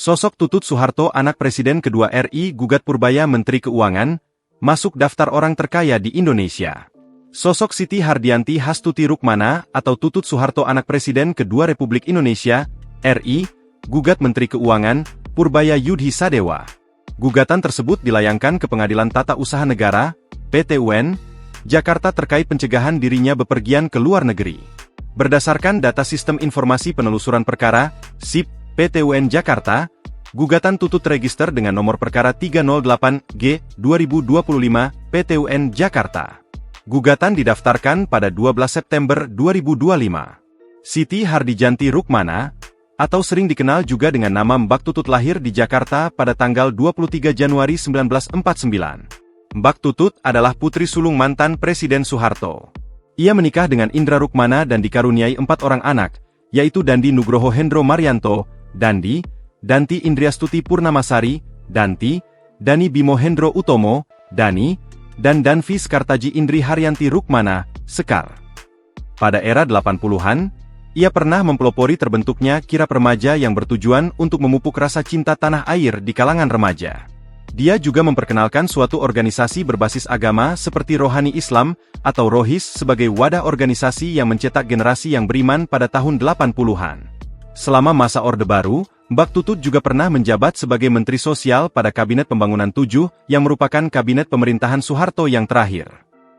Sosok Tutut Soeharto anak Presiden kedua RI gugat Purbaya Menteri Keuangan, masuk daftar orang terkaya di Indonesia. Sosok Siti Hardianti Hastuti Rukmana atau Tutut Soeharto anak Presiden kedua Republik Indonesia, RI, gugat Menteri Keuangan, Purbaya Yudhi Sadewa. Gugatan tersebut dilayangkan ke Pengadilan Tata Usaha Negara, PT-UN, Jakarta terkait pencegahan dirinya bepergian ke luar negeri. Berdasarkan data Sistem Informasi Penelusuran Perkara, SIP, PT-UN Jakarta, gugatan Tutut register dengan nomor perkara 308-G-2025, PT-UN Jakarta. Gugatan didaftarkan pada 12 September 2025. Siti Hardianti Rukmana, atau sering dikenal juga dengan nama Mbak Tutut lahir di Jakarta pada tanggal 23 Januari 1949. Mbak Tutut adalah putri sulung mantan Presiden Soeharto. Ia menikah dengan Indra Rukmana dan dikaruniai 4 orang anak, yaitu Dandi Nugroho Hendro Marianto, Dandi, Danti Indriastuti Purnamasari, Danti, Dani Bimo Hendro Utomo, Dani, dan Danvi Skartaji Indri Haryanti Rukmana, Sekar. Pada era 80-an, ia pernah mempelopori terbentuknya kirab remaja yang bertujuan untuk memupuk rasa cinta tanah air di kalangan remaja. Dia juga memperkenalkan suatu organisasi berbasis agama seperti Rohani Islam atau Rohis sebagai wadah organisasi yang mencetak generasi yang beriman pada tahun 80-an. Selama masa Orde Baru, Mbak Tutut juga pernah menjabat sebagai Menteri Sosial pada Kabinet Pembangunan 7 yang merupakan kabinet pemerintahan Soeharto yang terakhir.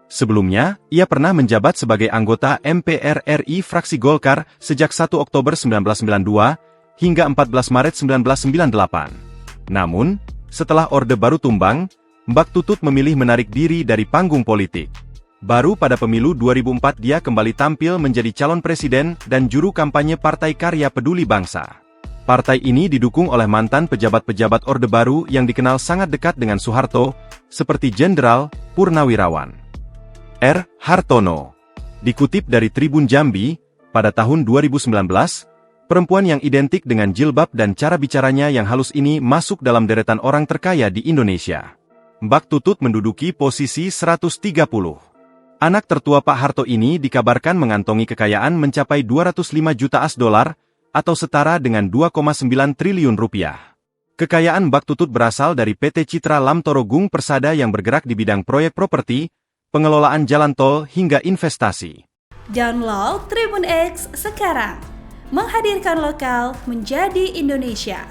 Sebelumnya, ia pernah menjabat sebagai anggota MPR RI fraksi Golkar sejak 1 Oktober 1992 hingga 14 Maret 1998. Namun, setelah Orde Baru tumbang, Mbak Tutut memilih menarik diri dari panggung politik. Baru pada pemilu 2004 dia kembali tampil menjadi calon presiden dan juru kampanye Partai Karya Peduli Bangsa. Partai ini didukung oleh mantan pejabat-pejabat Orde Baru yang dikenal sangat dekat dengan Soeharto, seperti Jenderal Purnawirawan R. Hartono. Dikutip dari Tribun Jambi, pada tahun 2019, perempuan yang identik dengan jilbab dan cara bicaranya yang halus ini masuk dalam deretan orang terkaya di Indonesia. Mbak Tutut menduduki posisi 130. Anak tertua Pak Harto ini dikabarkan mengantongi kekayaan mencapai 205 juta $, atau setara dengan 2,9 triliun rupiah. Kekayaan Mbak Tutut berasal dari PT Citra Lamtoro Gung Persada yang bergerak di bidang proyek properti, pengelolaan jalan tol hingga investasi. Download Tribun X sekarang. Menghadirkan lokal menjadi Indonesia.